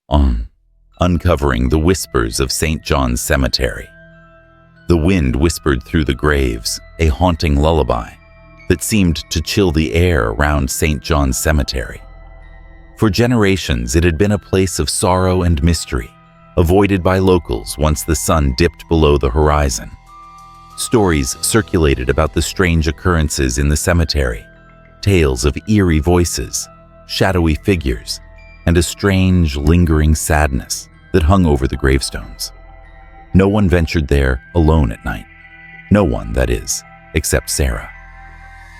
on, uncovering the whispers of St. John's Cemetery. The wind whispered through the graves, a haunting lullaby that seemed to chill the air around St. John's Cemetery. For generations, it had been a place of sorrow and mystery, avoided by locals once the sun dipped below the horizon. Stories circulated about the strange occurrences in the cemetery, tales of eerie voices, shadowy figures, and a strange, lingering sadness that hung over the gravestones. No one ventured there alone at night. No one, that is, except Sarah.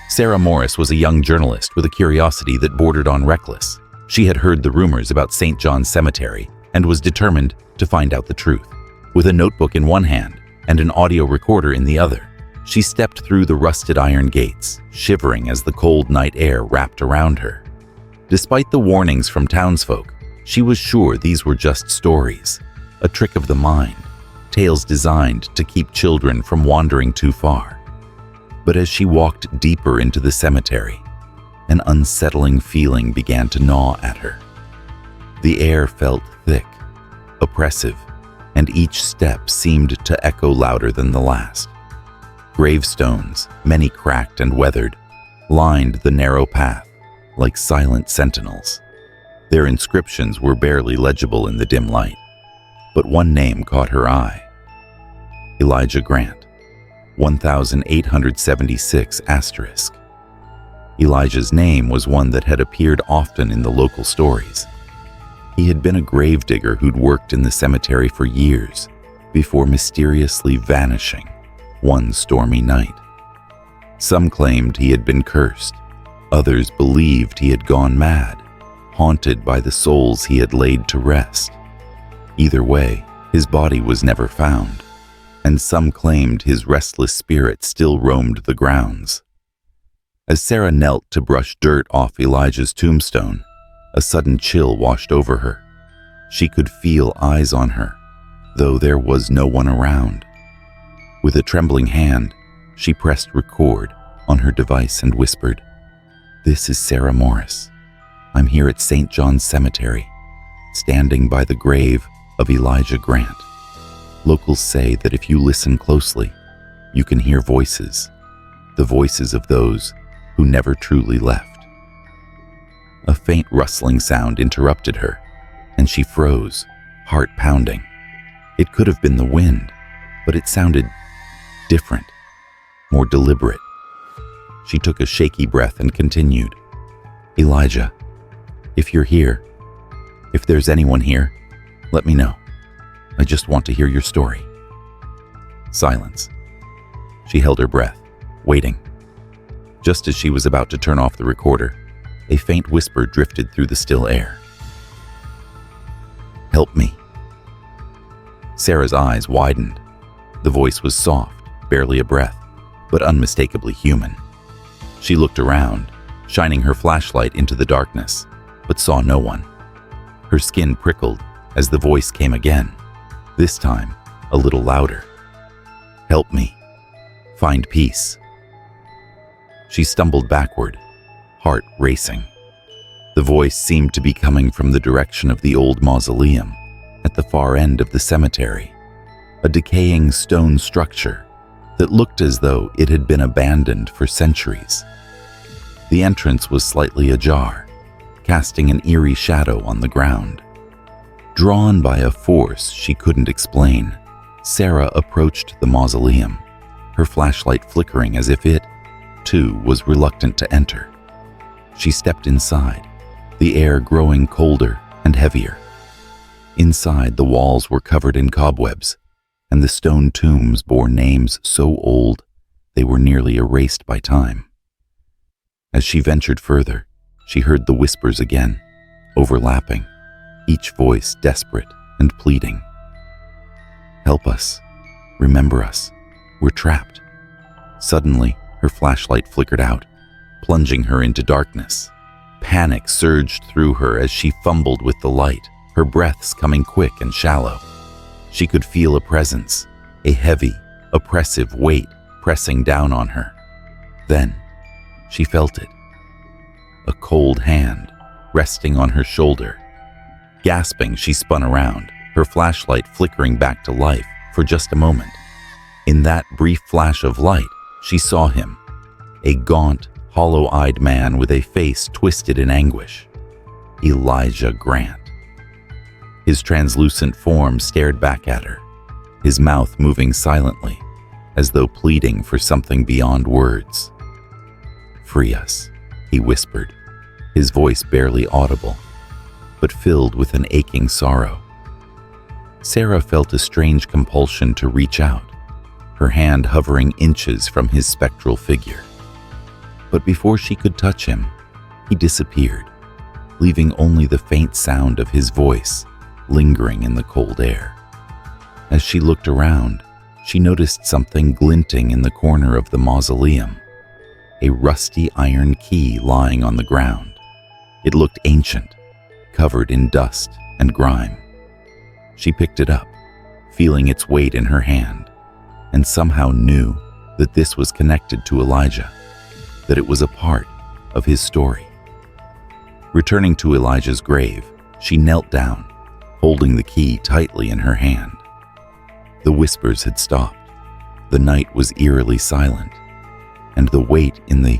Sarah Morris was a young journalist with a curiosity that bordered on reckless. She had heard the rumors about St. John's Cemetery and was determined to find out the truth. With a notebook in one hand and an audio recorder in the other, she stepped through the rusted iron gates, shivering as the cold night air wrapped around her. Despite the warnings from townsfolk, she was sure these were just stories, a trick of the mind, tales designed to keep children from wandering too far. But as she walked deeper into the cemetery, an unsettling feeling began to gnaw at her. The air felt thick, oppressive, and each step seemed to echo louder than the last. Gravestones, many cracked and weathered, lined the narrow path like silent sentinels. Their inscriptions were barely legible in the dim light, but one name caught her eye. Elijah Grant, 1876 *. Elijah's name was one that had appeared often in the local stories. He had been a gravedigger who'd worked in the cemetery for years before mysteriously vanishing one stormy night. Some claimed he had been cursed. Others believed he had gone mad, haunted by the souls he had laid to rest. Either way, his body was never found, and some claimed his restless spirit still roamed the grounds. As Sarah knelt to brush dirt off Elijah's tombstone, a sudden chill washed over her. She could feel eyes on her, though there was no one around. With a trembling hand, she pressed record on her device and whispered, "This is Sarah Morris. I'm here at St. John's Cemetery, standing by the grave of Elijah Grant. Locals say that if you listen closely, you can hear voices, the voices of those who never truly left." A faint rustling sound interrupted her, and she froze, heart pounding. It could have been the wind, but it sounded different, more deliberate. She took a shaky breath and continued, "Elijah, if you're here, if there's anyone here, let me know. I just want to hear your story." Silence. She held her breath, waiting. Just as she was about to turn off the recorder, a faint whisper drifted through the still air. "Help me." Sarah's eyes widened. The voice was soft, barely a breath, but unmistakably human. She looked around, shining her flashlight into the darkness, but saw no one. Her skin prickled as the voice came again, this time a little louder. "Help me. Find peace." She stumbled backward, heart racing. The voice seemed to be coming from the direction of the old mausoleum at the far end of the cemetery, a decaying stone structure that looked as though it had been abandoned for centuries. The entrance was slightly ajar, casting an eerie shadow on the ground. Drawn by a force she couldn't explain, Sarah approached the mausoleum, her flashlight flickering as if it, too, was reluctant to enter. She stepped inside, the air growing colder and heavier. Inside, the walls were covered in cobwebs, and the stone tombs bore names so old they were nearly erased by time. As she ventured further, she heard the whispers again, overlapping, each voice desperate and pleading. "Help us. Remember us. We're trapped." Suddenly, her flashlight flickered out, plunging her into darkness. Panic surged through her as she fumbled with the light, her breaths coming quick and shallow. She could feel a presence, a heavy, oppressive weight pressing down on her. Then, she felt it. A cold hand resting on her shoulder. Gasping, she spun around, her flashlight flickering back to life for just a moment. In that brief flash of light, she saw him, a gaunt, hollow-eyed man with a face twisted in anguish. Elijah Grant. His translucent form stared back at her, his mouth moving silently, as though pleading for something beyond words. "Free us," he whispered, his voice barely audible, but filled with an aching sorrow. Sarah felt a strange compulsion to reach out, her hand hovering inches from his spectral figure. But before she could touch him, he disappeared, leaving only the faint sound of his voice lingering in the cold air. As she looked around, she noticed something glinting in the corner of the mausoleum, a rusty iron key lying on the ground. It looked ancient, covered in dust and grime. She picked it up, feeling its weight in her hand, and somehow knew that this was connected to Elijah, that it was a part of his story. Returning to Elijah's grave, she knelt down, holding the key tightly in her hand. The whispers had stopped, the night was eerily silent, and the weight in the